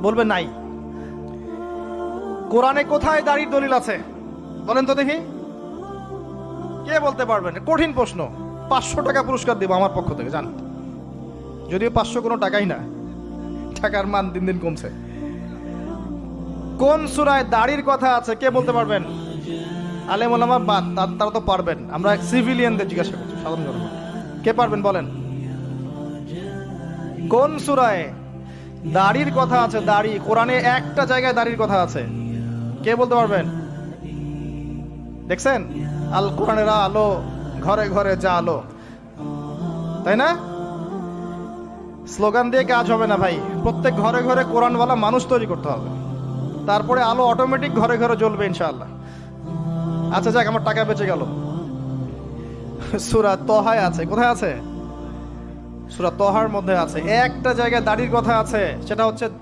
বলবে নাই। কোরআনে কোথায় দাড়ির দলিল আছে বলেন তো দেখি, কে বলতে পারবেন? কঠিন প্রশ্ন। 500 টাকা পুরস্কার দিব আমার পক্ষ থেকে, জান। যদিও 500 কোনো টাকাই না, টাকার মান দিন দিন কমছে। কোন সূরায় দাড়ির কথা আছে কে বলতে পারবেন? আলেম ওলামা বাদ, তারা তো পারবেন। আমরা সিভিলিয়ানদের জিজ্ঞাসা করছি, সাধারণ জনগণ কে পারবেন বলেন? কোন সূরায় দাড়ির কথা আছে? দাড়ি কোরআনে একটা জায়গায় দাড়ির কথা আছে, কে বলতে পারবেন? দেখছেন আল কোরআনের আলো ঘরে ঘরে যা আলো, তাই না? স্লোগান দিয়ে কাজ হবে না ভাই, প্রত্যেক ঘরে ঘরে কোরআনওয়ালা মানুষ তৈরি করতে হবে, তারপরে আলো অটোমেটিক ঘরে ঘরে জ্বলবে ইনশাআল্লাহ। আচ্ছা যাক, আমার টাকা বেঁচে গেল। সূরা তহায় আছে, কোথায় আছে? সূরা তহার মধ্যে আছে একটা জায়গায় দাড়ির কথা আছে, সেটা হচ্ছে